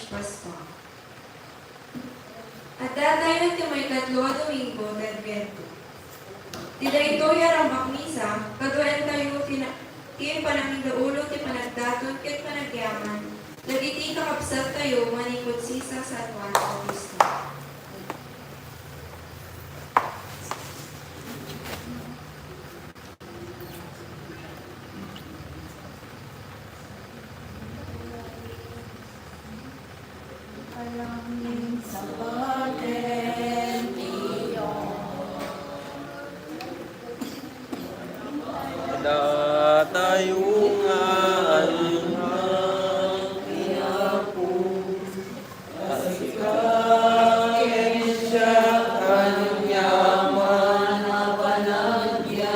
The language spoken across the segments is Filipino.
Pasko. At datayon ti may katlo a Domingo del Adviento. Tida ito yarambak misa, kaduan tayo ti panamindaulo ti panagdaton ket panagyaman. Dagiti kakabsat tayo manikot sisa sa Juan Cristo. Alamin sa batin niyo. Datayong alhang iyapo, asikain siya kanyaman na panagyan,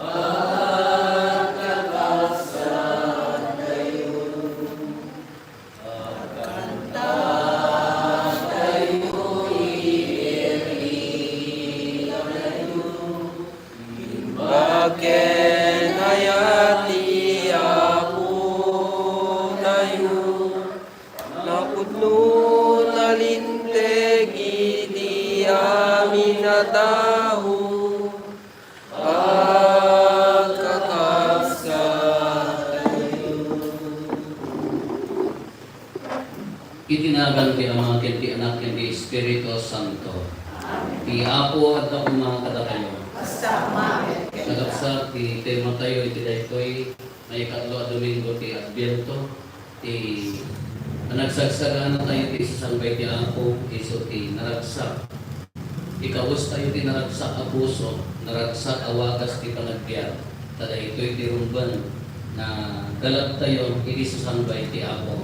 at kakasad tayo, at kanta tayo, iiri tayo. Baken hayati apo tayo, napudno nalinteg iti amin na tao, pagkakasad tayo. Itinagan ti Ama ken ti Anak ken ti Espiritu Santo. Ti Apo at ako mga kadakayo. Nagapsa ti tema tayo iti daytoy may ikatlo a Domingo ti Adviento. Ti nagsagsagan tayo ti sasangbay ti Apo iso ti naragsak. Ikawos tayo ti naragsak a puso, naragsak a wagas ti panagbiag. Tada ito'y ti rumban na galap tayo iti sasangbay ti Apo.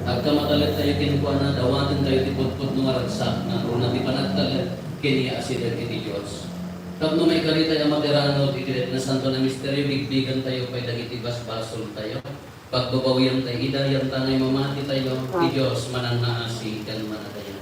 Agkamatalit tayo kinukuha na dawatin tayo ti putput ng aragsak na una ti panagtalit kini asidat iti Diyos. Tapno may karita yung materano iti na santo na misteryo, bigbigan tayo pa'y dagiti basbasol tayo. Pagbabawian tayo, idayan tanay mamati tayo, ti Diyos manang naasi kan manatayan.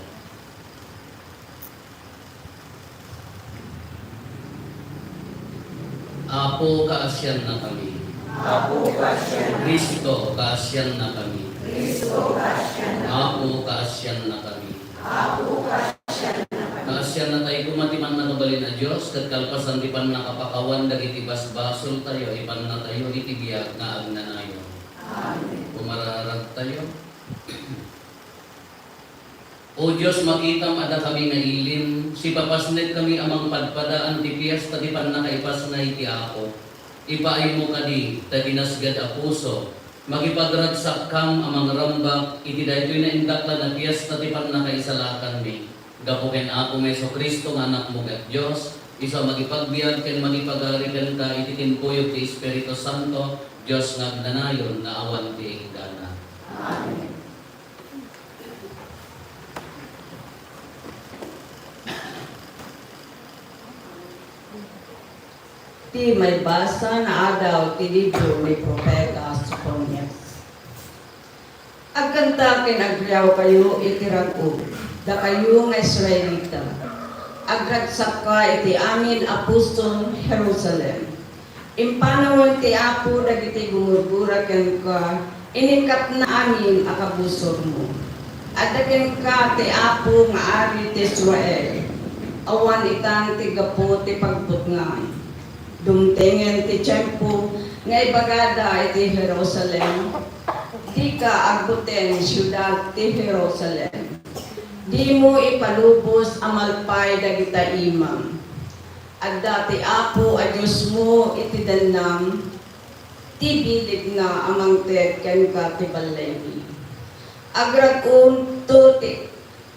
Apo kaasyan na kami. Apo kasyan. Kristo kaasyan na kami. Kristo kasyan. Apo kaasyan na kami. Apo kasyan. Kaasyan na tayo kumatiman na kabalin na Diyos, kat kalpasan di pan nakapakawan, dagiti basbasol tayo, ipan na tayo, iti biyag na agnanayo. Amen. Pumararag tayo. O Diyos, makitam ada kami na ilim, si papasnet kami amang padpadaan ti piyesta di pan nakaipas na iti ako. Ipaay mo kadi, taginasgad a puso, magipagragsak kam amang rambak, iti daytoy na indakla na piyesta ti pan nakaisalakan mi. Gapuken ako Meso Kristo nga anak mo ket Diyos, isa magipagbiag ken magipagarigan ka iti tinpuyog ti Espiritu Santo, Diyos nga agnanayon na awan ti higdana. Amen. Ti may basa na adaw ti libro ni Propeta Sophonias. Agkanta kinagyaw kayo itirag-o, da kayo nga Israelita. Agragsak ka iti amin apostol Jerusalem. Impanawon ti Apo dagiti gumurgura ken ka, inikap na amin akabusor mo. Adaken ka ti Apo nga ari ti Israel. Awan itan ti gapo ti pagputngan. Dumtengen ti tiyempo nga ibagada iti Jerusalem. Di ka aguten siyudad ti Jerusalem. Di mo ipalubos amalpay dagita imam. Agda ti Apo a Diyos mo iti danam. Ti bilig nga amang ted ken ka ti ballewi. Agrag-un to ti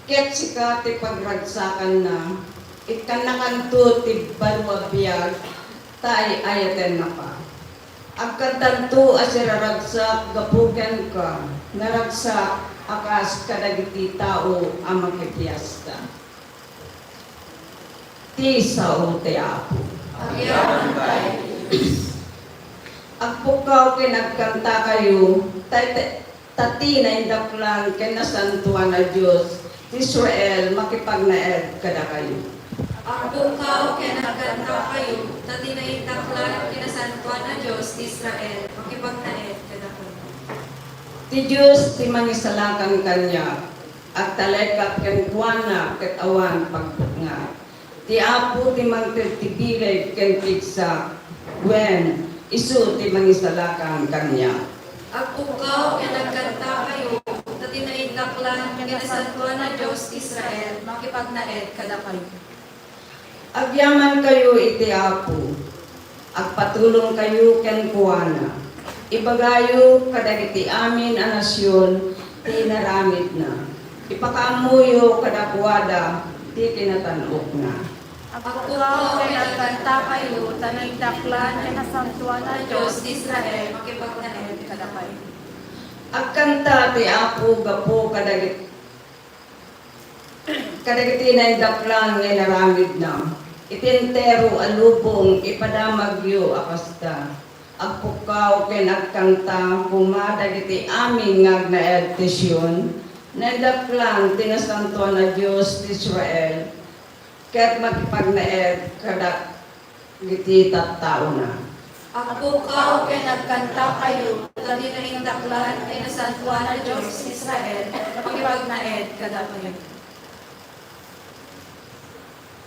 ket sika ti pagragsakan na. Ikanakanto ti balwabiyag tay ayaten na pa. Agkantanto asiraragsak gapuken ka, naragsak akas kadagiti tao ang magkipiasta. Ti sao ti Apo. Agyaman tayo. Agpukaw kinagkanta kayo, tati na indaklan kinasantuan na Diyos, Israel makipagnaed kada kayo. Ang bukaw kinagkanta kayo, tati na itaklan kinasantuan na Diyos, Israel, makipagnaed ka na kayo. Ti Diyos ti mangisalakan kanya, at talekap ken kuana ket awan pagpunga. Ti Apo ti mangtitibilay ken tiksa, wen isu ti mangisalakan kanya. Agpukaw ken nagkanta kayo, na tinaidaklan kinasantuan na Diyos Israel, makipagnaed kada kayo. Agyaman kayo iti Apo, agpatulong kayo ken kuana. Ibagayo kadagiti amin a nasyon ti naramid na. Ipakaamuyo kadakwada ti kinatanok na. Agpukaw ken nagkanta kayo, tanaidaklan kinasantuan na Diyos Israel, makipagnaed kada kayo. Agkanta ti Apo gapo kadagiti naidaklan nga naramid na. Itentero alubong ipadamagyo akasta. Agpukaw ken agkanta kumadagiti amin nga agnaed ti Sion. Naidaklan tinasantuan na Diyos ti Israel. Ket makipagnaed kada giti tattao na. Agpukaw ken nagkanta kayo, na tinaidaklan kinasantuan na Diyos Israel, makipagnaed kada kayo.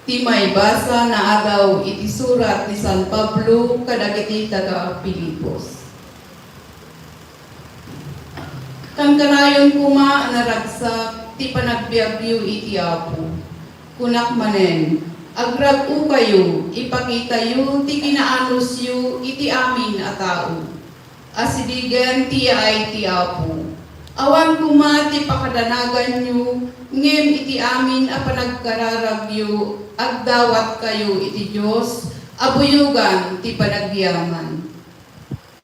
Ti may basa na agaw iti surat ni San Pablo kadagiti taga Pilipos. Kang kanayon kuma naragsak ti panagbiagyo iti Apo. Kunak manen, agrag-u kayo, ipakita yu ti kinaanos yu iti amin a tao. Asidigan ti ay ti Apo. Awan kuma ti pakadanagan yu, ngem iti amin a panagkararagyo, agdawat kayo iti Diyos, abuyugan ti panagyaman.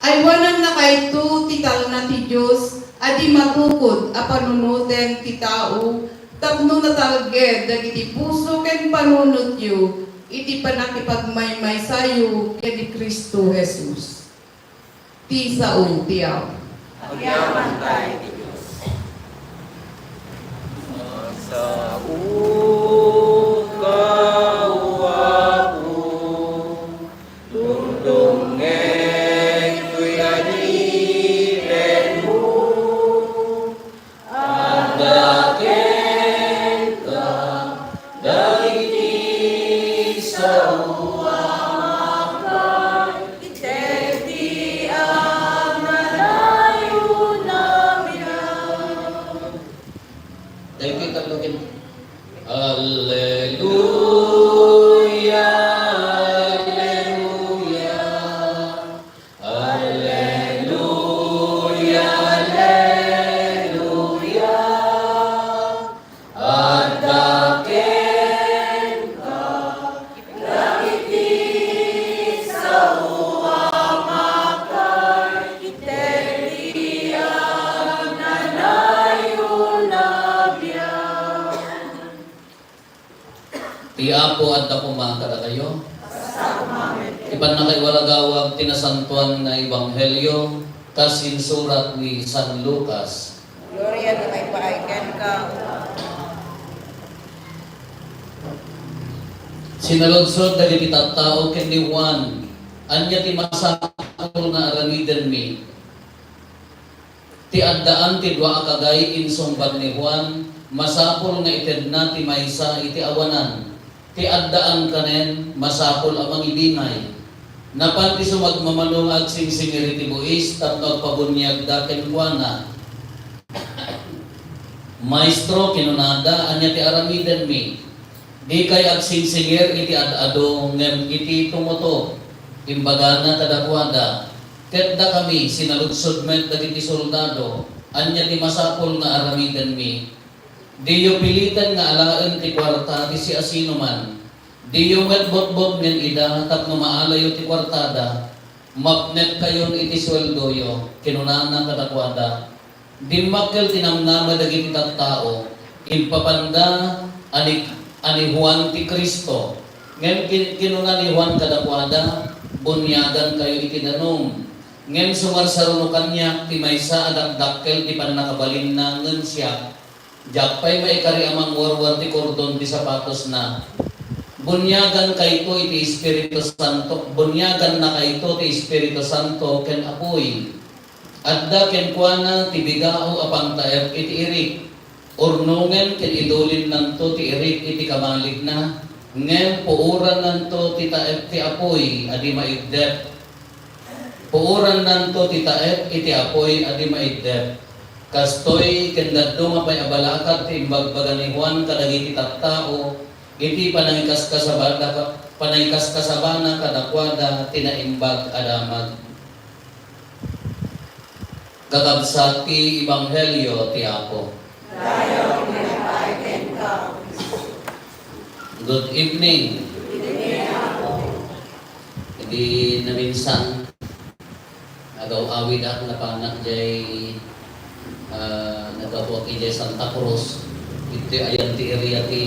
Ay wanan na kayto ti talna ti Diyos, adi matukod a panunuten ti tao, tapno natalged dagiti puso ken panunot yu, iti panakipagmaymay sayo ken ni Kristo Jesus. Ti sao ti Apo. Agyaman tayo ti Diyos. Sa ukawapo, tundungeng tuyaniren mo, andaken ka, dagiti sa uwamakay, iti ang nalayo namin. Thank you, tatlogin. Alleluia, alleluia, alleluia, alleluia. Andaken ka, dagiti sa uwamakay, iti ang nanayon nabiyan. Ti Apo at dakuma kada kayo. Iban na kay walagawag tinasantuan na ebanghelyo kasin surat ni San Lucas. Gloria to may paaikan ka. Sinalodsod dagiti tattao ken ni Juan, anya ti masakol nga aramiden mi. Ti addaan ti dua akagay insungbat ni Juan, masapol nga ited na ti maysa iti awanan. Ti addaan kanen masapol amang ibingay. Napan ti sumagmamanong agsingsingir iti buis tapno agpabunyag da ken kuana. Maestro kinunada anya ti aramiden mi. Di kay agsingsingir iti adado ngem iti tumuto. Imbaga na kadakwada. Ket da kami sinaludsod met dagiti soldado anya ti masapol nga aramiden mi. Diyo pilitan nga alaen ti kwarta ti si asino man. Diyo met botbot ngem ida tapno maalayo ti kwartada. Mapnet kayon iti sweldoyo kinunana kadakwada. Dimmakkel tinamnama dagiti tattao impapanda ani Juan ti Kristo. Ngem kinuna ni Juan kadakwada bunyagan kayo iti danum. Ngem sumarsaruno kanya ti maysa adakdakkel ti pannakabalin na ngen siya. Jakpay maikari amang warwar ti kordon ti sapatos na. Bunyagan kayto iti Espiritu Santo. Bunyagan na kayto ti Espiritu Santo ken apoy. Adda ken kuana tibigao apang taep iti irik. Urnungen ken idulin nanto ti irik iti kamalig na. Ngem puuran nanto ti taep ti apoy adi maigdep. Puuran nanto ti taep iti apoy adi maigdep. Kastoy ken dadto mapay abalakad ti imbagbagan ni Juan kadagiti tattao iti panangkaskasabana kadakwada tinaimbag adamag. Kakabsat ti Ebanghelyo ti Apo. Dayo pinapaitin ka. Good evening. Ibigay ako. Hindi na minsan agaw-awid ako na panak jay nagabot jay Santa Cruz. Ito ayan ti area ti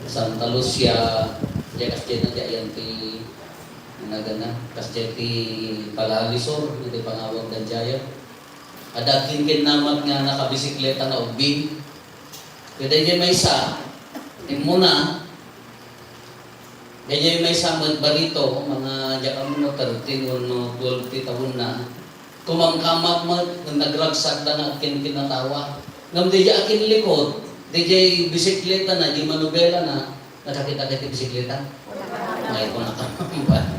Santa Lucia. Jay kasjay na ti ayan ti nagana kasjay ti Palalisor. Ito pangawag na jaya. Adagin kinamat nga nakabisikleta na ubing. Kaya jay may isa muna, kaya may samad barito, mga jakam no 13 o no 12 taon na, kumangkamat mo, nagragsak na na akin kinatawa. Ngam di akin likod, di bisikleta na, di manubela na, nakakita ka bisikleta? Ngayon ko nakamamba.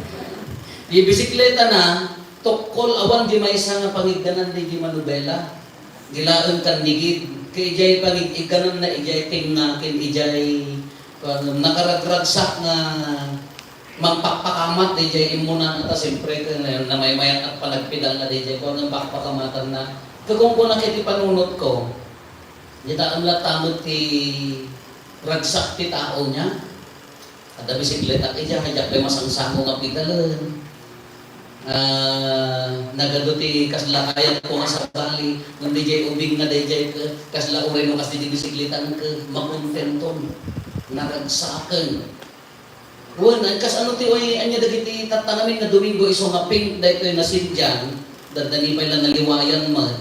Di bisikleta na, tukol awan di may isa nga pangigdanan di manubela. Gilaan kan digid. Kay ijay pag-iganon na ijay tingnakin, ijay nakaragragsak na magpakpakamat, ijay imuna na ta, siyempre na may mayat at panagpidal na ijay ko, ng pakpakamatan na. Kagong ko nakiti panunot ko, dita ang latamot ti ragsak ti tao niya. At bisikleta ijay, hajak may masangsango nga pidalan. Nagaduti kaslakayan ko nga sa bali ng DJ ubing nga DJ kasla urin no kas DJ bisikletan ke makontenton naragsaken wan kas ano ti oy anya dagiti tatanamin na Domingo iso nga pink daytoy na sinjan dadani pa lang naliwayan man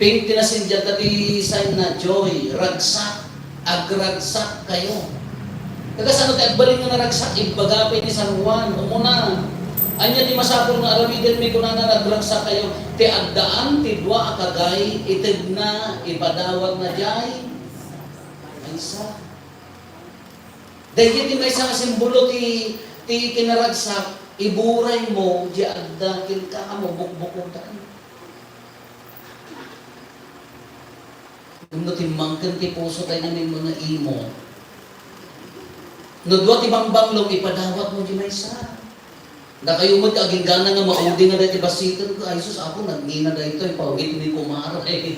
pink tinasinjan dati sign na joy ragsak agragsak kayo kagas ano ti agbalin nga naragsak ibagapay ni San Juan umuna. Anya di masapol nga aramiden mi kunana nagragsak kayo ti agdaan ti dua akagay itig na ipadawag na jay aysa dahil ti may isang simbolo ti kinaragsak iburay mo di agda kin ka mo bukbukutan no timmangken ti puso tayo ng mga imo no dua ti bangbanglong ipadawag mo di may isa. Na kayo mo aging gana nga maudi nga dahil basitan ko, ay sus ako nagngina na ito, ipawit ni kumara eh.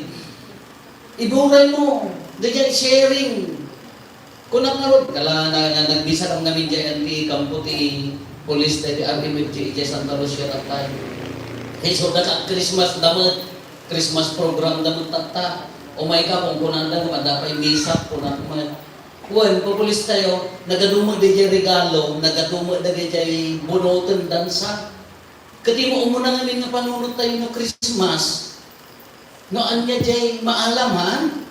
Iburay mo, dahil sharing. Kung nakarod, kala na nagbisa kang namin dyan ti kampo ti police ti Artimid ti Santa Lucia tatay. Hey, so Christmas damot, Christmas program damot tata. O may ka kung kunanda mo, adapay misa, kunanda mo. Wen, populis tayo, nagadumag di jay regalo, nagadumag di jay bunoten dansa. Kati mo umuna nga nga panunod tayo no Christmas. No, anya jay maalaman?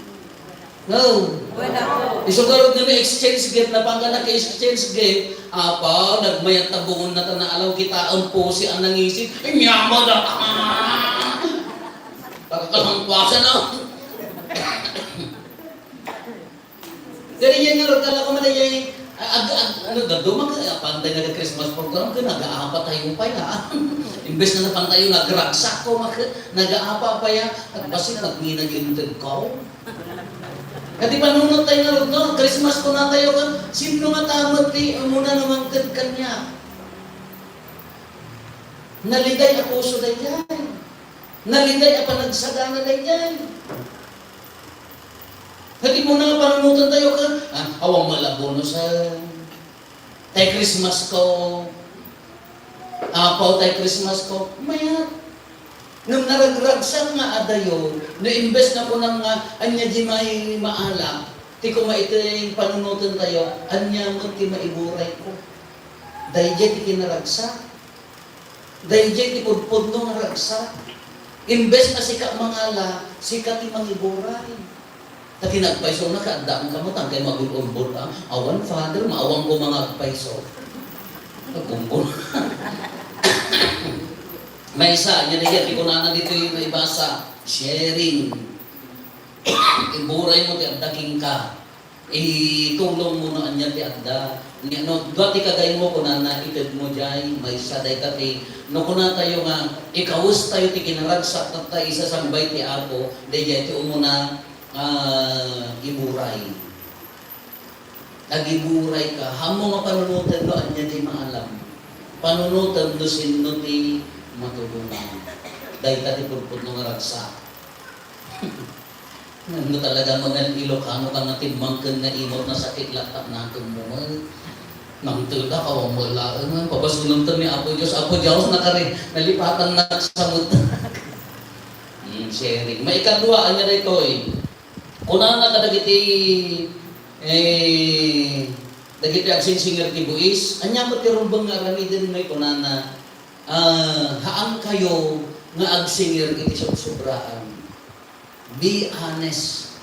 No. Wala ko. Isugarod nga may exchange gift, na pangka naka-exchange gift, apa, nagmayat tabungon na alaw kita ang po si ang nangisip, nyama na ka! Pagkakalangkwasan na. Ganyan nga, kala ko man ay dumag, pantay nga Christmas program ka, nag-aapa tayo pa ya. Imbes na napang tayo, nagragsak ko, nag-aapa pa ya, at basi nag-minag-intid ko. At di panunod tayo nga rin, no? Christmas ko na tayo ka, sino nga tamad di, muna namang kanya. Naliday ang puso na yan. Naliday ang panagsagana na yan. Hindi mo na panunutan tayo ka, awang malabono sa tay Christmas ko, apaw tay Christmas ko, mayat. Nung naragragsak nga adayo, no imbes na ko nang anya di may maala, ti ko maito yung panunutan tayo, anya mo ti maiburay ko. Dahil di kinaragsak. Dahil di pudpud nung naragsak. Imbes na sika mangala, sika ti mangiburay. Tati nagpaiso na kaadaan ka mo, tangkay mag-umbol ka. Awan, Father, maawang ko mga agpaiso. Nag-umbol. May isa, yan na yan, ikunana dito yung naibasa, sharing. Iburay mo ti addaking ka. Itulong mo na anyan ti adda. No, dati kagay mo kunana itid mo jay, may isa day kati. No kuna tayo nga, ikawus tayo ti kinaragsak na tayo isa sambay ti Apo, day jay ti umuna iburay. Nagiburay ka, hamo nga panunutan do anyan ti maalam. Panunutan do sinno ti matulungan. Day kati pulput no nga ragsak. Ano talaga mga Ilocano ka nga timbangkan na imot na sakit latak natin mo. Nang tulda ka, wala. Pabasunong to ni Apo Diyos. Apo Diyos, nalipatan na sa muta. Sharing. May ikadwa, anya rito eh. Kuna na kadagiti, dagiti agsinsinger ti buis, anya mo ti rumbang nga ramidin may kuna na, haan kayo nga agsinger iti sobraan. Be honest.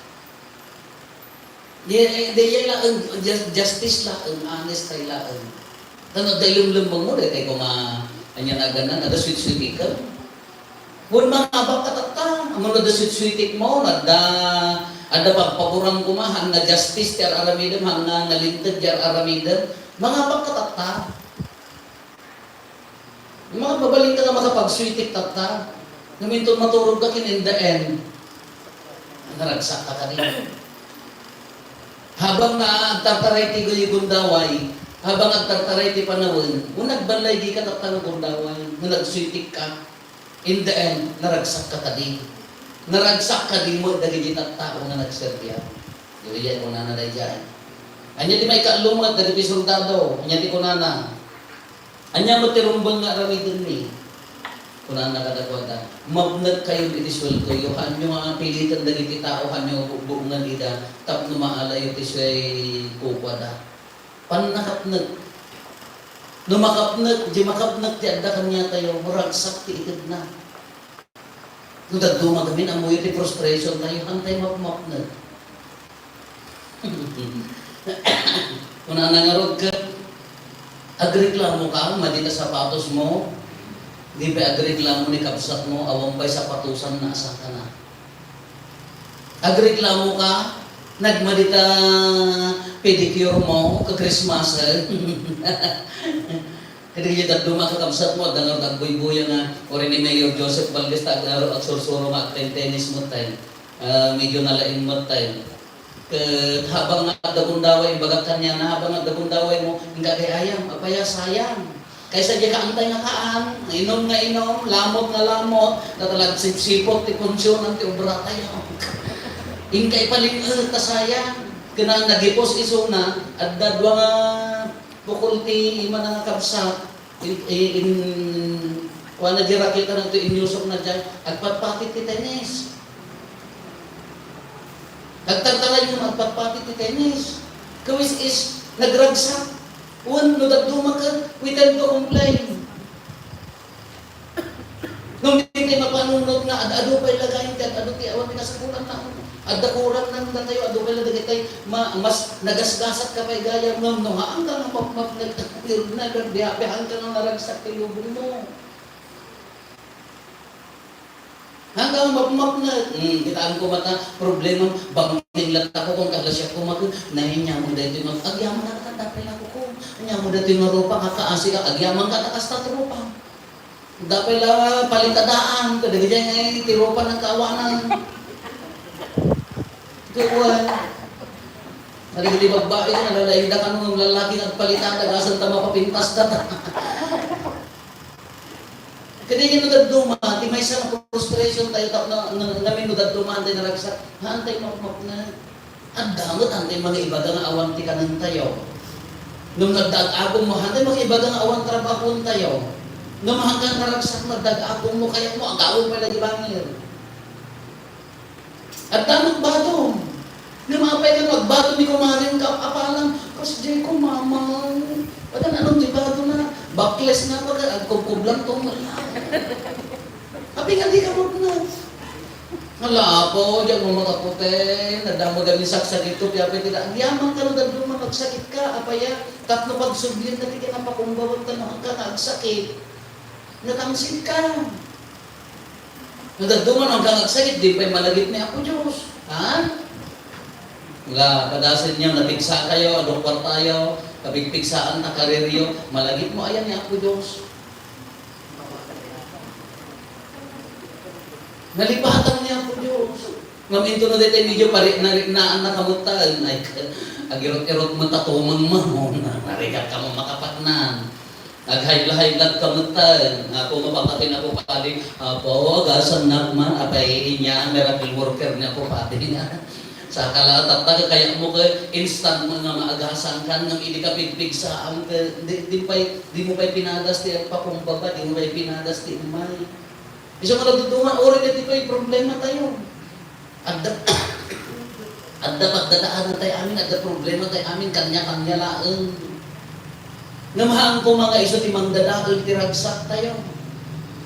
Di lang justice lang, honest tayo lang. Tanong tayo lumbang mo, dahil kung anya na ganan, ada sweet-sweetik ka. Kung mga abang katata, amon na sweet-sweetik mo, ada pagpakurang kumahan na justice tiar aramidem, hang na nalintad tiar aramidem, mga abang katata. Yung mga babaling ka nga makapag-sweetik tata, naminton maturog ka kin in the end, naragsak ka kanina. Habang nagtartaray ti gundaway, habang nagtartaray ti panawin, kung nagbanlay di ka taptang gundaway, kung nagswitik ka, in the end, naragsak ka kadi. Naragsak ka di mo, dali di tao na nagserbiya. Yung iyan ko na naday dyan. Anya ti may kaalumat, dali ti soldado, anya ti kunana. Anya mo ti rumbang nga ramidin ni. Kunana nakadagwada, magnag kayo iti sweldo, yung mga pilitan na iti tao, hanyo buungan ida, tap numaalayo ti siya'y kukwada. Panakapnag. Numakapnag, di makapnag ti adda kanya tayo, maragsak ti itid na. Kung dumagamin, amoy ti frustration tayo, hantay mapmapnag. Kunana nga rod ka, agreklamo ka, madita sapatos mo, di ba agreklamo ni kapsat mo, awang ba'y sapatusan na asa ka na. Agreklamo ka, nagmadita pedicure mo, ka-Christmas, Kaya yung tagduma ka kapsat mo, dangar tagboy-boya nga, o rin ni Mayor Joseph Valdez, tagnaro at sursuro nga, tennis mo tayo, medyo nalain mo tayo. Habang nagdagundaway, bagat kanya na habang nagdagundaway mo, hindi kay ayam, apaya sayang. Kaysa di kaantay nga kaan, inom nga inom, lamot nga lamot, natalag sipsipot, ti punsyon, ti obra tayo. Ingkay paling kasayang, kena nagipos isuna, at dadwa nga bukol ti ima nga kabsat, kuha na di rakita na ito, inyusok na dyan, at patpatit ti tenis. Nagtagtalay yung magpatpatit ti tenis. Kawis is, nagragsak. Uwan, no dagduma ka, we tend to complain. Nung hindi mapanunod nga, ado pa'y lagayin ka, ado ti awan pinasakulan na. Adda kurang nang tayo, ado pa'y lagay tayo, mas nagasgasat ka pa'y gaya mo, no haang ka nga mapmap nagbihabihan ka nga naragsak ti lubong mo. Hanggang mapmap na, kitaan ko mata, problema, bangting lang ako kung kalasya ko mag, nahinya mo dahil mag, agyaman na katandapin ako ko. Anya mo dati nga rupa, kakaasi ka, agyaman ka takas na trupa. Dapay lang palitadaan, kadagi dyan nga tirupa ng kawanan. Tuwan. Naligli babae ka, nalalainda ka nung lalaki ng palitada, kasan tama papintas na. Kaya yung nagduma, di may isang frustration tayo namin nagduma, antay naragsak, antay mapmap na. At damot, antay mga ibaga nga awan ti kanan tayo. Nung nagdag-agong mo, antay mga ibaga nga awan trabahon tayo. Nung hanggang naragsak, nagdag-agong mo, kaya mo, ang gawin pa lagi bangir. At damot bato. Lumapay ka, magbato ni kumarin ka, apalang, kasi di ko mamang. Pagka anong di bato na, backless na pagka, agkubkublang itong wala. Abi nga di ka na. Hala po, diyan mo makaputin, nadamo gamin saksa dito, kaya tidak. Ang yaman ka na dahil magsakit ka, apaya, tapno pagsublin na di ka na pakumbawag ka na nagsakit. Nakamsit ka. Nagdaduman ang kagagsakit, di pa'y malagit ni Apo Diyos. Ha? Nga, padasin niyo, napigsa kayo, adokwar tayo, kapigpigsaan na kariryo, malagit mo, ayan ni Apo Diyos. Nalipatan niya Apo Diyos. Ngaminto na dito medyo narinaan na kamutan. Ay, agirot-irot mo tatumang mo, narigat ka mo makapatnan. Naghaylahaylat kamutan. Ako mapakatin ako pati. Apo, agasan nakman. Apay niya, miracle worker niya po pati niya. Sa kalatat kaya mo ka instant mo nga maagasan ka nang hindi ka pigpigsaan ka. Di mo pa'y pinadas ti ang pakumbaba. Di mo pa'y pinadas ti umay. Isang kalagdutungan, ori na di pa'y problema tayo. Adda pagdadaanan tayo amin, adda problema tayo amin, kanya-kanya laang. Namahang ko mga iso ti mangdadakil ti ragsak tayo.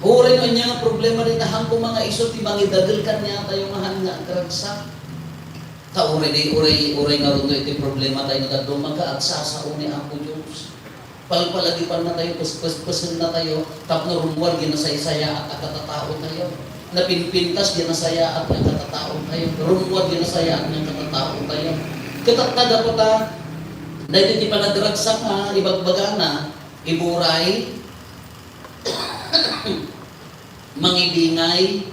Uri no niya nga problema rin nahang ko mga iso ti mangidadil kanya tayo mahan nga ragsak. Uri nga rin iti problema tayo na dumaga at sasaon ni Apo Diyos. Palpalagipan na tayo, puspusin na tayo, tapno rumwar, ginasaya-saya at akatatao tayo. Napinpintas, ginasaya at nakatatao tayo. Rumwar, ginasaya at nakatatao tayo. Kataktada po ta, dahil di pa nadragsak na, ibagbaga na, iburay, mangibingay,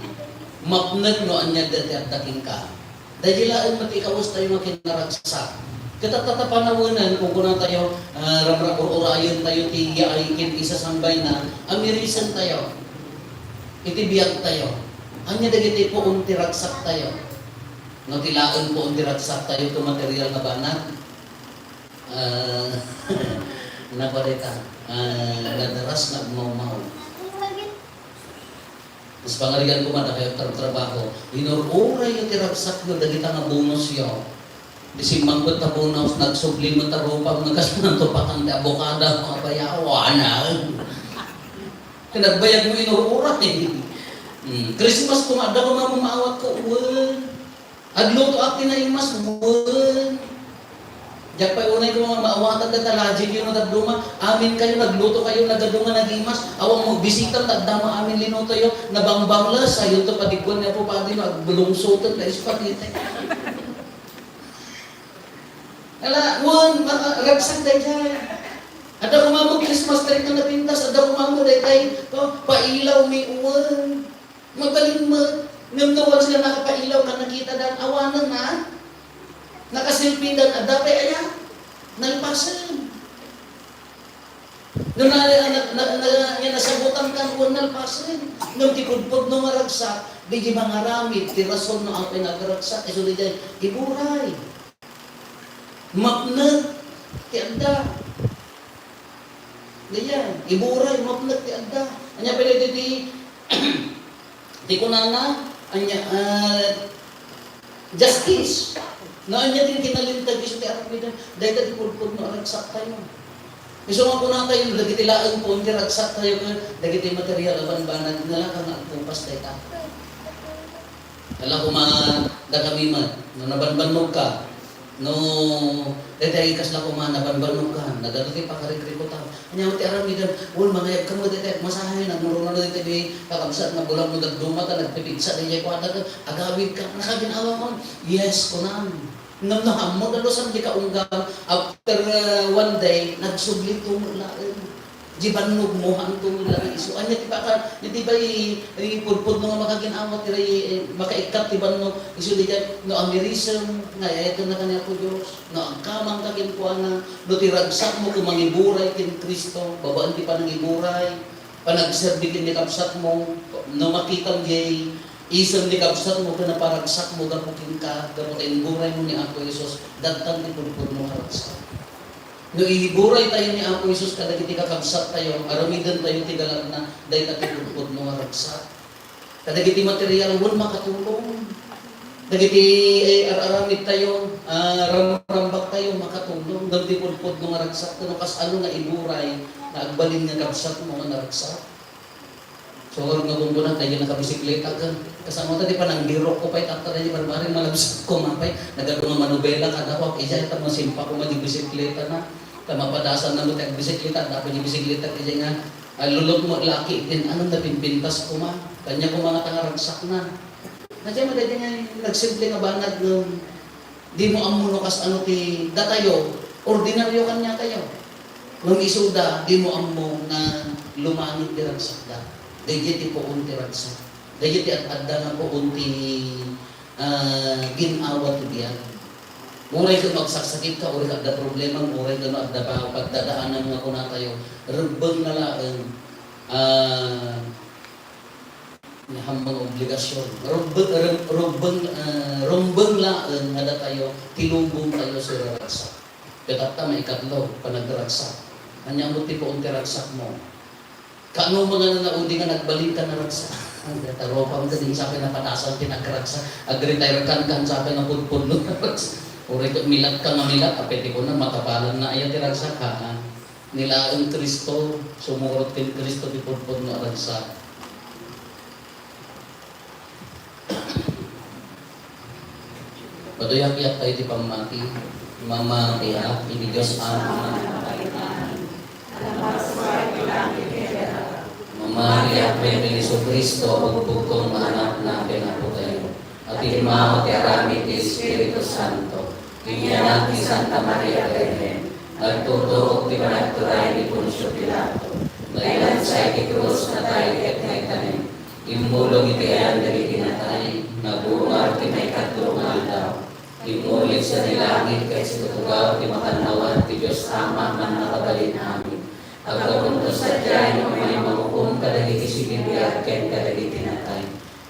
mapnag no anya dati at taking ka. Dahil ilaan matikawas tayo makinaragsak. Katatapanawanan kung kuna tayo, ramrak-urayan tayo, tiya ay isasambay na, amirisan tayo, itibiyag tayo. Anya dagiti po unti ragsak tayo. No tilaan po unti ragsak tayo ito material na banat. Naparita, nadaras nagmamaw. Mas pangarigan ko man na kayo trabaho, inururay yung tiragsak nyo, dagita nga bonus yun. Disimang ko ta bonus, nagsubli mo ta rupang, nagkasunang tupakan di abokada, mga bayawana. Kinagbayag mo inururay. Christmas kumada ko nga mumawat ko, adluto akin na imas, Diyak pa unay ko mga maawatan ka talajig yung nagduma. Amin kayo, nagluto kayo, nagadunga, nagimas. Awang mo bisita, nagdama amin linuto yun. Nabangbangla, sayo to patigwan niya po pati, nagbulungsutan, na ispagite. Ala, ragsak tayo dyan. Ada kumamog Christmas tree na napintas, ada kumamog tayo, pailaw may uwan. Magaling mo, namnawan sila nakapailaw ka nakita dan awanan na. Nakasilpin dan adapay aya nalpasan. Nung nasabutan kan uwan nalpasan. Nung tikudpod nung maragsak, di mga ramit, tirason no ang pinagragsak, iso di dyan, iburay. Mapnag, ti adda. Diyan, iburay, mapnag, ti adda. Anya pwede di kunana, anya, justice. Na anya din kinalintag iso ti arapid dahil dati pulpud no ragsak tayo. Iso nga po na tayo, lagi tilaan po, hindi ragsak tayo, lagi ti material aban-banan, nalaka nga kumpas tayo ta. Alam ko mga dagamiman, no nabanbanog ka, no dati ikas lang ko mga nabanbanog ka, nagdati pa karikri ko ta. Anya mo ti aramidan, mga yag ka mo dati, masahay, nagmuruna na dati di kakabsat, nagulang mo nagdumata, nagpipigsa, di ko ata ka, agawid ka, nakaginawa ko, yes ko na. Namnaham mo, dalusan di kaunggang, after one day, nagsubli tumulaan. Di banog mo, ang tumulaan. So, anya ti ba ka, di ba ipudpud mo nga makaginawat, makaikat, di banog, iso di dyan, no amirism, nga, ito na kanya po Diyos, no ang kamang kaginkuanan, no tiragsak mo, kung mangiburay kin Kristo, babaan di pa nang iburay, panagserbikin ni kapsat mo, no makitang gay, isang di kapsat mo, pinaparagsak mo, gapukin ka, gapukin buray mo ni Apo Isos, datang ipulpul mo haragsak. No iburay tayo ni Apo Isos, kada kiti kakabsat tayo, aramidan tayo tigalan na, dahil natipulpul mo haragsak. Kada kiti material, wala makatulong. Kada kiti aramid tayo, rambak tayo, makatulong. Dahil tipulpul mo haragsak, kas ano nga iburay, na agbalin nga kapsat mo nga naragsak. So, nga bumbunan tayo nakabisikleta ka. Kasama tayo pa nang biro ko pa'y takta tayo barbarin malabis ko mapay. Nagado nga manubela ka daw. Isa ito mga simpa ko mag-bisikleta na. Tamapadasan na mo tayo bisikleta. Dapat yung bisikleta kaya nga lulot mo laki. Anong napinpintas ko ma? Kanya ko mga tangaragsak na. Nadya madali nga nagsimple nga banag ng di mo amuno kas ano ti datayo, ordinaryo kanya tayo. Nung isuda, di mo amo na lumangit ti ragsak da. Dahil ti po unti ragsak. Dahil ti at-adda nga po unti ginawa ti diyan. Muray ka magsaksakit ka, uray ka da problema, muray ka magda pagdadaanan nga kuna tayo. Rubang na lang hamang obligasyon. Rumbang laan nga da tayo, tilubong tayo sa ragsak. Katata may ikatlo, panagragsak. Kanya mo tipo unti ragsak mo. Kaano mga nanaudi nga nagbalik ka na ragsak? Ang taro pa mo din sa akin na patasan pinagragsak. Agretire kan sa akin na pudpud no ragsak. Uri ko milat ka nga milat, apeti ko na makapalan na ayan ti ragsak ha. Nila ang Kristo, sumurot kin Kristo ti pudpud no ragsak. Paduyak-yak tayo ti pamati. Mamati ha, ini Diyos ang Mamati at may Iso Kristo, ugpugkong mahanap na pinapo tayo. At imaw ti arami ti Espiritu Santo. Kinyanak ti Santa Maria Virgen. Nagtuturok ti panagturay ni Poncio Pilato. Dailan sa iti krus na tayo ket tanim. Imulong iti ayan dari tinatay. Nabungar ti may katlong aldaw. Imulit sa nilangit kay si tutugaw ti makanawan ti Diyos Ama man nakabalin amin. Agawin to sa dyan may mamukum kadagiti si Biblia ken kadagiti tinatay.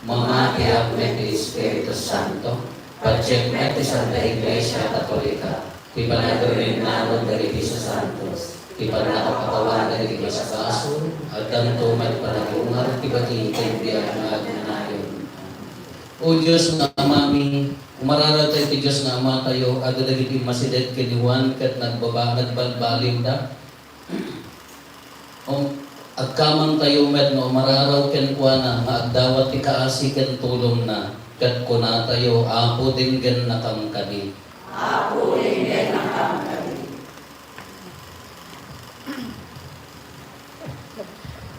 Mamati apmet ti Espiritu Santo. Pagcheck ti Santa Iglesia Katolika. Ti panagarin nanon dari sa Santos. Ti panakapatawan dari sa kaso. At ganito may panagungar ti bati ken biya nga agnanayon. O Diyos nga amami, umarara tayo ti Diyos nga ama tayo, agadagiti masidet ken Juan ket nagbalbaling da. O agkamang tayo met no umararaw ken kuana nga agdawat ti kaasi ken tulong na ket kuna tayo apo dinggen nakam kadi. Apo dinggen nakam kadi.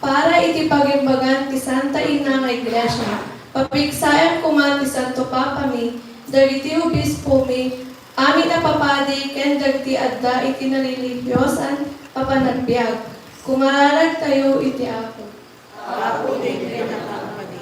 Para iti pagimbagan ti Santa Ina nga Iglesia, papigsayan kuma ti Santo Papa mi, dagiti obispo mi, amin na papadi, ken dagiti adda iti nalilipyosan, papanagbiag. Kumararag tayo iti Apo. Apo dinggen nakam kadi.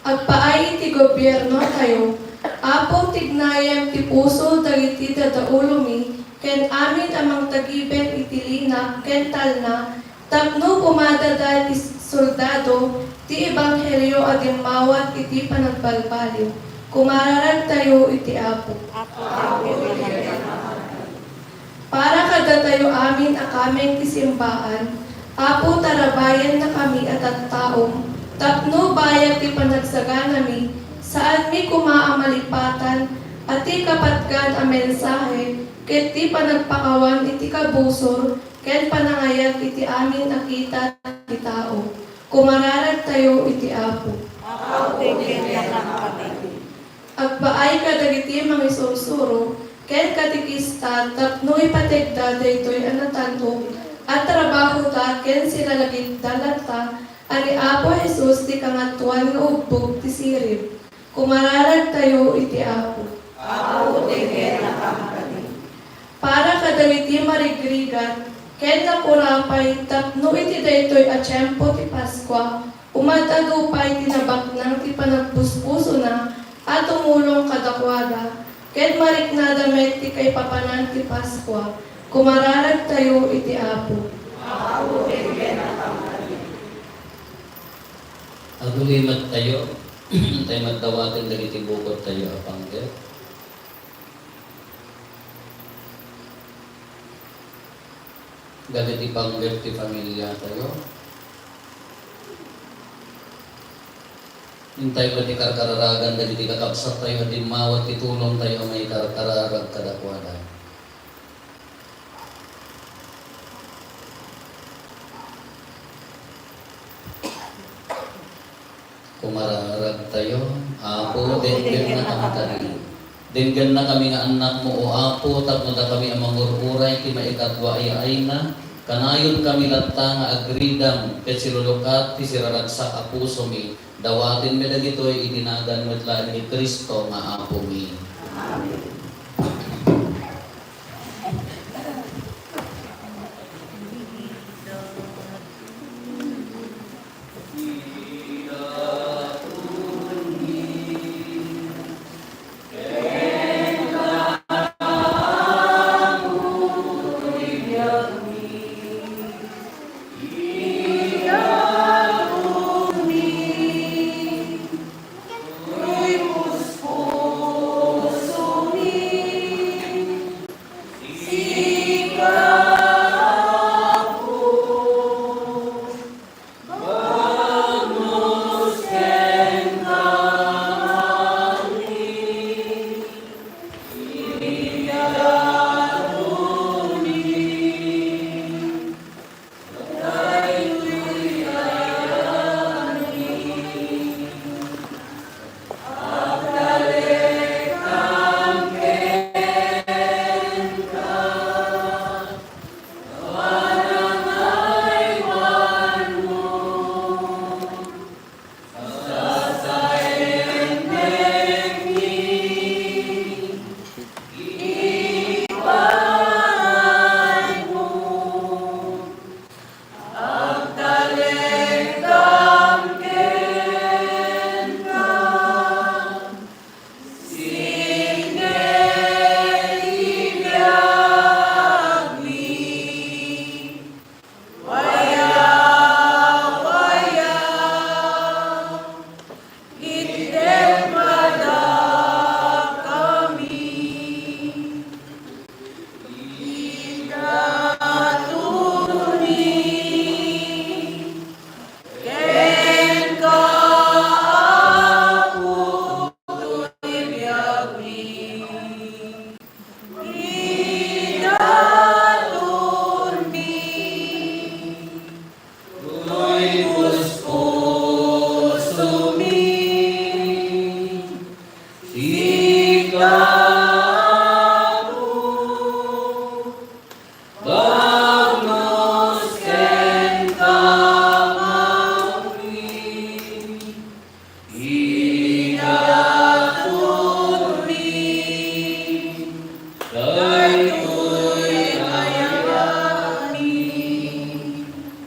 Agpaay iti gobyerno tayo, Apo tignayam ti puso dagiti dadaulo mi, ken amin amang tagiben iti linak, ken talna, tapno pumadada ti soldado, ti ebanghelyo adimawat iti panagbalbaliw. Kumararag tayo iti Apo. Apo dinggen nakam kadi. Para kada tayo amin akameng ti simbahan, Apo tarabayan na kami at taong, tapno bayag ti panagsagana mi, saan mi kumaamalipatan, at ti kapatgan a mensahe, ket ti panagpakawan iti kabusor, ken panangayag iti amin nakita ti tao. Kumararag tayo iti Apo. Apo dinggen nakam kadi. Agpaay kadagiti mga isursuro, ken katikista, tapno ipategda daytoy anatandong, at trabaho ta ken sinalagit dalata, ani Apo Jesus ti kangatuan nga ugbog ti sirip. Kumararag tayo iti Apo. Apo dinggen nakam kadi. Para kadagiti marigrigat, ken napurapay, tapno iti daytoy a tiyempo ti Paskwa, umatagupay tinabaknang ti panagbuspuso na, at tumulong kadakwada, ken mariknada met ti kay papanan ti Paskwa. Kumararag tayo iti Apo. Apo dinggen nakam kadi. Agulimat tayo, tayo magdawagan dagiti bukod tayo apangger. Dagiti pangger ti pamilya tayo. Hintay ba ti karkararagan dagiti kakabsat tayo at mawat ti tulong tayo may karkararag kadakwada. Kumararag tayo, Apo, denggan na kami kami. Denggan na kami nga anak mo, o Apo, tapno na kami ang mangururay, ti maikatwa ay na, Kanayon kami latta nga agridam ket silulukat ti siraragsak a puso mi. Dawatin mi dagitoy idinagan met laeng ni Kristo nga Apo mi.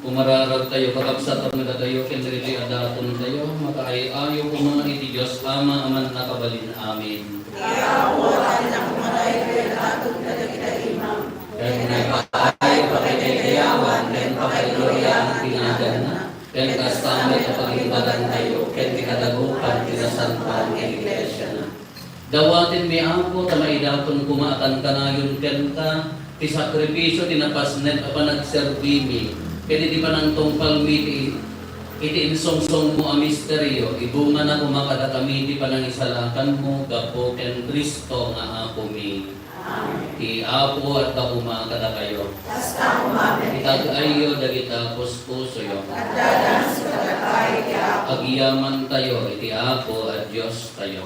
Kumararag tayo, kakabsatan nga tayo, kenrili adaton tayo, makaayayo ko mga iti Diyos, Ama, aman nakabalin amin. Dan nagpaayo pa kay kayawan, dan pakailoya ang tinagan na, dan kastamay at pagimbagan tayo, ken kinadagupan, kinasanpan, iglesia na. Dawatin mi ako, tamaidaton kumaatan kanayon ken ka, ti sakripisyo, tinapasnet, apanagserbi mi, kaya di pa nang tungpal mi, iti insong-song mo a misteryo, ibunga na kumakada kami, di pa nang isalakan mo, gapo ken Kristo nga Apo mi. Ti Apo at kakumakada kayo. Itag-ayo dagita puspuso yo. Agiyaman tayo, iti Apo at Diyos tayo.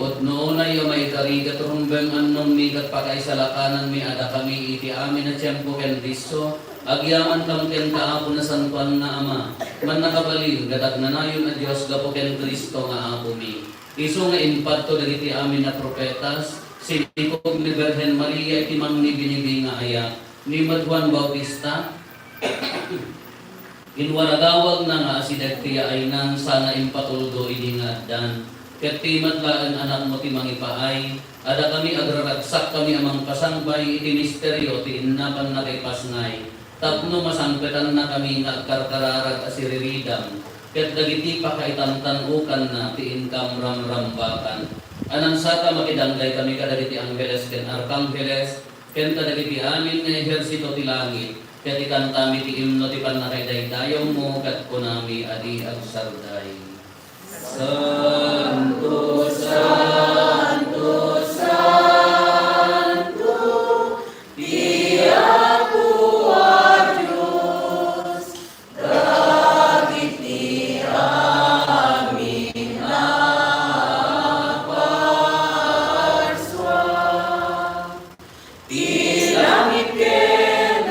Ut noon na yo may karigat rumbeng anong migat pakaisalakanan mi ada kami iti amin na tiyempo ken Kristo. Agyaman kam ken kaapo na santuan na Ama. Man nakabalin gadag nanayon a Dios gapo ken Kristo nga Apo mi. Isu nga impadto dagiti amin na propetas, sinikog ni Virgen Maria iti mangni binigay nga ayak ni Juan Bautista. Inwaragawag na nga si Dagtiya ay nang sana impatuldo ini nga dan. Ket timatlaan anak mo ti mangipaay, ada kami agraragsak kami amang kasangbay iti misteryo ti innapan na kay pasngay. Tapno masangpetan na kami nga karkararag asiriridam. Ket dagiti pakaitantanukan na ti inkam ramrambakan. Anang sata makidanggay kami kadagiti anggeles ken arkanggeles, ken kadagiti amin nga ehersito ti langit. Ket ikantami ti imno ti pannakaydaydayaw mo ket kunami adi agsarday. Santo, Santo, Santo, Apo a Diyos, dagiti amin naparswa. Ti langit ken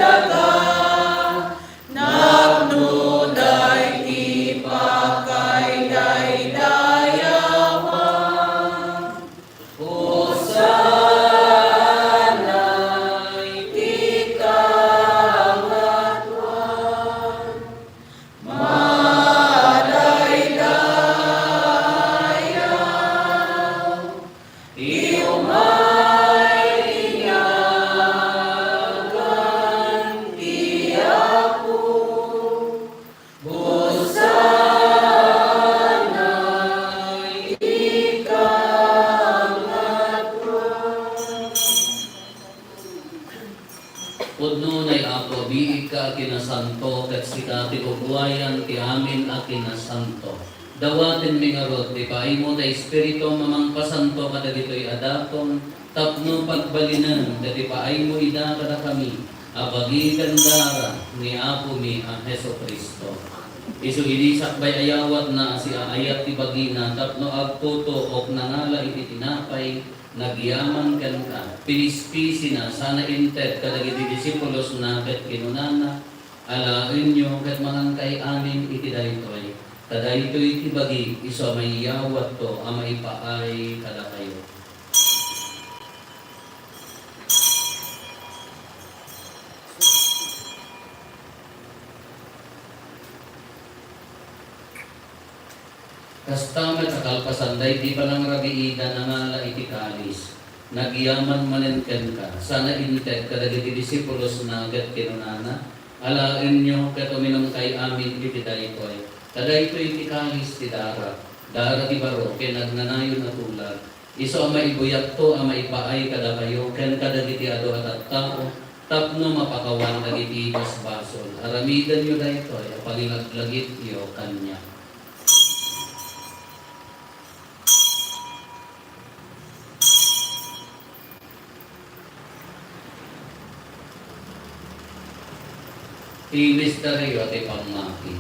sika kinasanto, kat sika tikugwayan ti amin a kinasanto. Dawatin mi nga rod, di pa mo ta Espiritu mamang pasanto kada dito'y adaton, tapno pagbalinan, dati pa mo ida kada kami, abagi gandara ni Apo mi ang Heso Kristo. Isu ilisak bay ayawat na si ayat ti bagina, tapno agputo ok nangala iti tinapay, nagyaman kan ka, pinispisi na, sana intet kadagiti disipulos na ket kinunana, alain nyo ket mangangkay amin iti daytoy. Kadaytoy iti bagi, iso may yawat to, amay paay kada kayo. Kastamet sa kalpasanday, di pa nang rabiida nangala iti kalis. Nagyaman manenken ka, sana intet kadagiti disipulos na agat kinunana, alain nyo ket uminom kay amin iti daytoy. Kadaytoy iti kalis ti dara, dara ti baro, ken nagnanayon na tulag. Iso ang maibuyat to, ang maipaay kada kayo, ken kadagiti ado at tao, tapno mapakawan dagiti basbasol. Aramidan nyo daytoy, pagilaglagit iyo kanya. Ti misteryo ti pangmaki.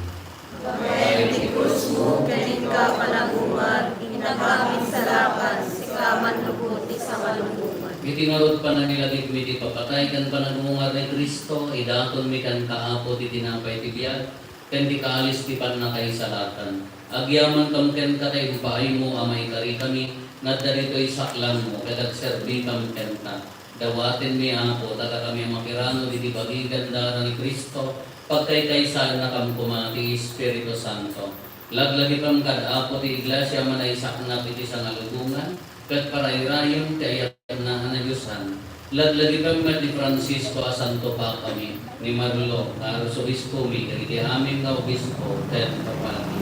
Dahil ti krus mo, galing ka panaguman, inagamit sa laban, sikaman lubuti sa malumbuman. Itinarod pa na nila di kumiti papatay kan panagungar ni Kristo, idaton mi kan kaapo ti tinapay ti biyag, ken di kaalis ti panakay salatan. Agyaman kam ken katay upaay mo amay kari kami, nadarito'y saklan mo, kadag serbi kam ken ta. Dawatin mi Apo, taga kami makirano di bagigan dara ni Kristo, pagkay-kaysa na kam kumati Espiritu Santo. Laglagi pang kad Apo ti iglesia manay saknap iti sa ngalubungan, kat parayrayong ti ayat na anayusan. Laglagi pang di Francisco a Santo Papa mi, ni Marlo, na Arsobispo mi, iti amin nga obispo, ken kapati.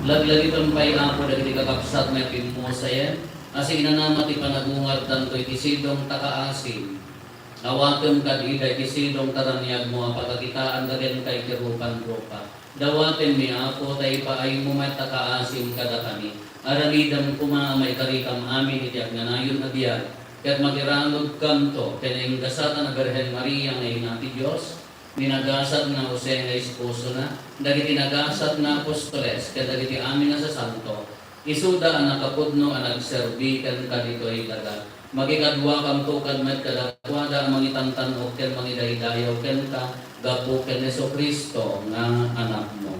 Laglagi pang pay Apo dagiti kakapsat may pimusayan, asi inanamat ipanagungar tanto iti sidong takaasim. Awatem kad ida iti sidong taranyag mo ang pagkakitaan kagen kay kirupan ropa. Dawaten mi Apo tay paay mo may takaasim kada kami. Aramidam kumamay karikam amin iti agnanayon na biyag. Ket magiranod kanto ken gasatan na Birhen Maria nga ina ti Dios. Ninagasat na Jose nga esposo na. Dagiti nagasat na apostoles ket dagiti amin na sa santo. Isuda ang nakapudno ang nagserbi kan kadito ay daga. Magikadwa kam tukad met kadakwada ang mangitantan o ken mangidaydayaw ken ka gapu ken Heso Kristo nga anak mo.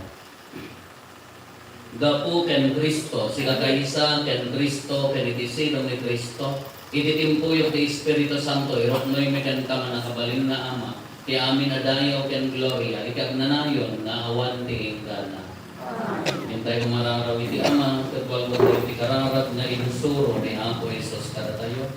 Gapu ken Kristo, sila kaysa ken Kristo ken iti silong ni Kristo. Ititimpuyok ti Espiritu Santo, iroknoy me ken ka nga nakabalin nga ama. Ti amin na dayaw ken gloria, ikagnanayon na awan ti ingana. Hintay umararaw iti ama, katwal mo iti kararat na inusuro ni Apo Isos kada tayo.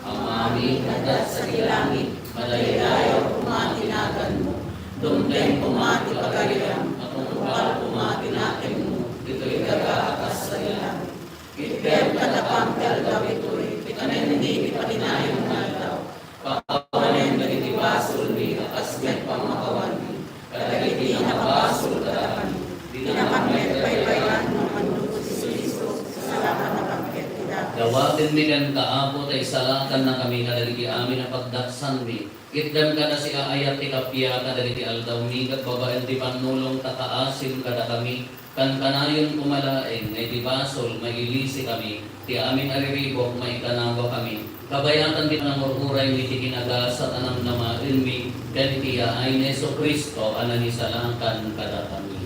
Ama amin, Nadat sa dilangit, madaydayaw pumatinagan mo, dumpleng pumati pagayam, atong upal pumati natin mo, dito'y gagaakas sa dilangit. Itbel kadapangkel gawito'y, ikanen hindi patinayong naldaw, pakawanen na iti basol ni, akasmet pang makawan ni, kadagiti na basol kadakan. Pinakakmet paypayan ng mandugo si Kristo sa salamat na pagket kita. dawatin mi kan kaapo tay salakan na kami kadagiti amin na pagdaksan mi. Itdan kada si aayat ti kapya kadagiti aldaw mi kat babaen ti panulong takaasim kada kami. Kan kanayon kumalaen na iti basol mailisi kami. Ti amin ariribok maikanawa kami. Kabayatan ti panangururay mi ti kinagasat anang namain mi. Ken ti ay ni Heso Kristo anani salakan kada kami.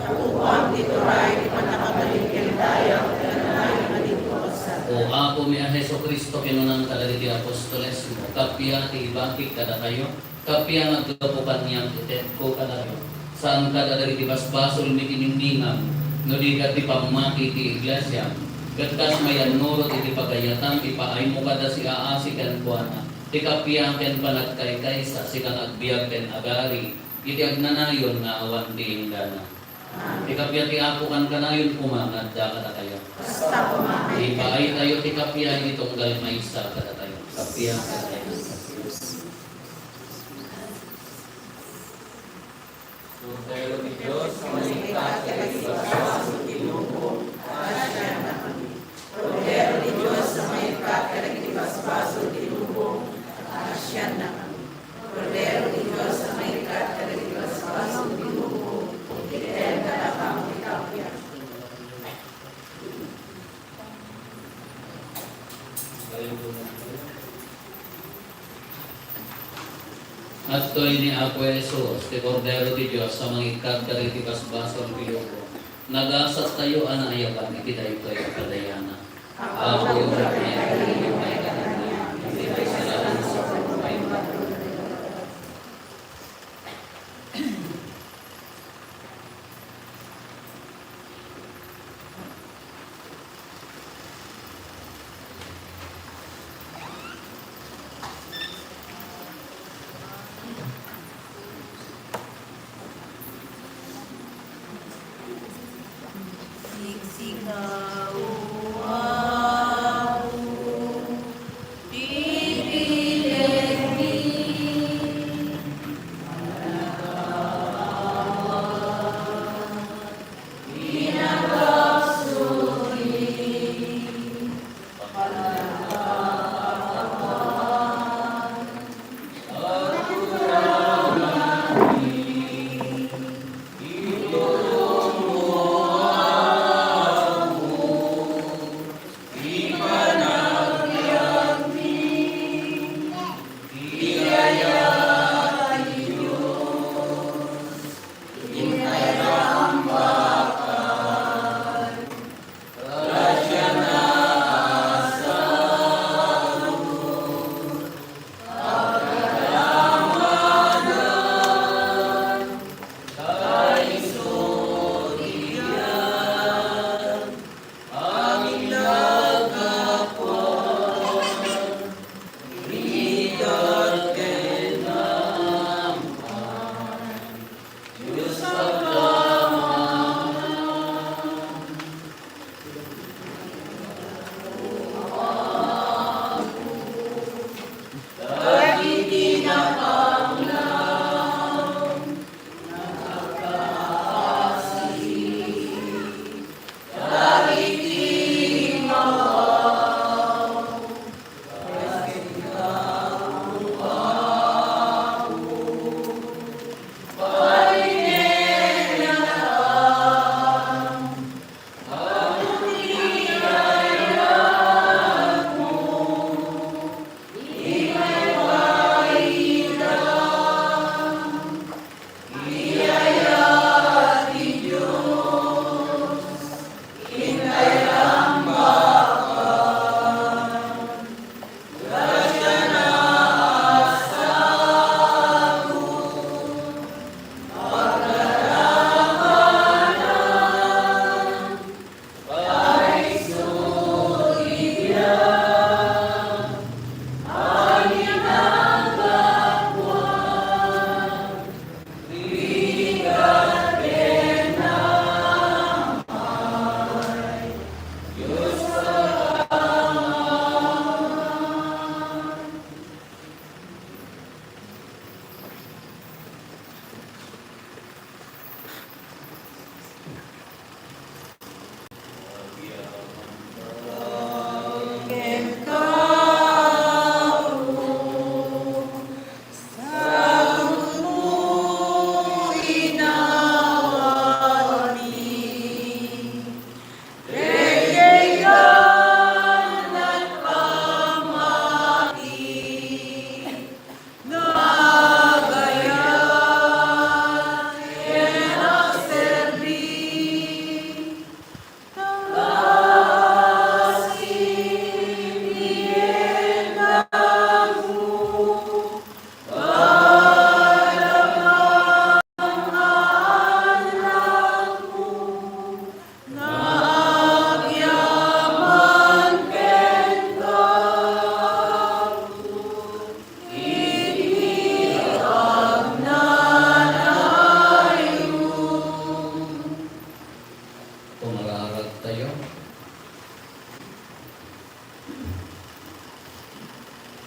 Upang dito ray, di pa nakabalik yung dayaw, kananayon na dito sa. O Apo mi ang Heso Kristo kinunang kadagiti apostoles mo, kapya ti ibakik kada kayo, kapya nga gapukan niyang itet ko kada kayo. Saan kadagiti basbasol mi kinindingan, no di ka ti pamaki ti iglesia, katkas mayan nurot iti pagayatan, ipaay mo kada si aasi kan kuana, ti kapya ken panagkay sa sikang agbiag ken agari, iti agnanayon nga awan ti ingana. Tikapya ti Apo kan kanayon kumangad da kada kayo. Basta pumahay. Ipaay tayo tikapya itong galmaysa kada tayo. Kapya kada tayo. At to'y ni Apo Jesus, ti Cordero di Diyos, sa mga ikad kariti basbasang piluko. Nagasat tayo anayapan, iti daytoy kadayana. Apo yung raknya, yung may kananiya, iti tayo salaman sa pagpapay. Siksikaw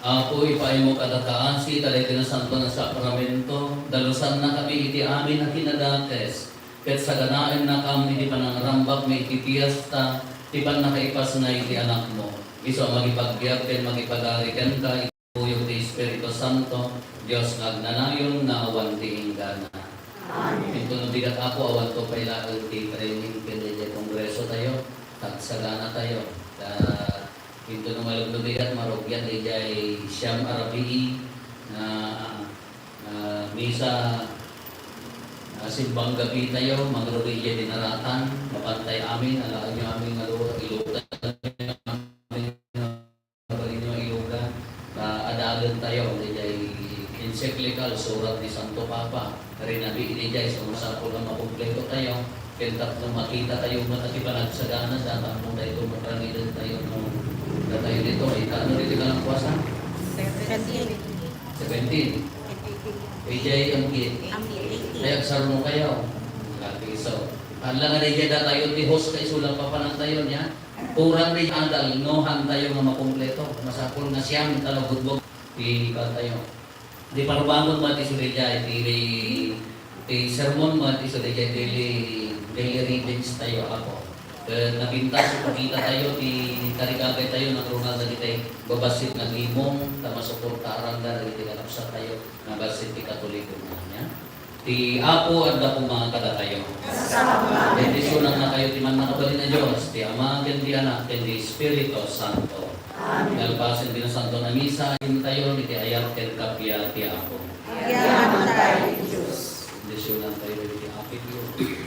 Ako ipaay mo kadataan si taday tinasanto ng sakramento, dalusan na kami iti amin na kinadates, ket sa ganaen na kami iti panangarambak may iti piyesta, ti pan nakaipas na iti anak mo. Iso magipagbiag ken magipagariken ka, ituyog ti Espiritu Santo, Diyos agnanayon na awan ti inggana. Amen. Ito bigat ako, awan to pailaan ti training, kaya kongreso tayo, tagsagana tayo. Ito na maluglubigat, marugyan, ijay siyam arabi na misa simbang gabi tayo, magrubi iya dinaratan, mapantay amin, alaan nyo amin nga ilugan ilugan, adalan tayo, ijay encyclical, surat ni Santo Papa, rin nabi ijay, sumusapol ang makumpleto tayo, kentap nung makita tayo at ipanagsagana, dapat mo tayo magrangilan tayo nung tayo dito, ano dito ka ng puwasa? 17. Ijay ang kit. Kaya sarno kayo. Lagi so. Hala nga rin na tayo ti host kay sulang pa lang tayo niya. Kurang rin andal, nohan tayo nga makumpleto. Masapol nga siyam talagudbog. Di ka tayo. Di parubangon mo ti suridya. Ti sermon mo ti suridya. Daily readings tayo ako. Nabintas o pakita tayo, tarikagay tayo ng runal na kita babasit ng limong, tamasuportaran na rin tinanapsa tayo, nabasit ti katoliko na niya. Ti Apo at na mga kada tayo. Bendisyonan na kayo ti man nakabalin na Diyos, ti Ama, ti Anak, ti Espiritu Santo. Nalpasin din ang Santo na Misa, in tayo, ti Ayat, ti Kapya, ti Apo. Ayahan tayo, Diyos. Bendisyonan tayo, ti Apit Diyos.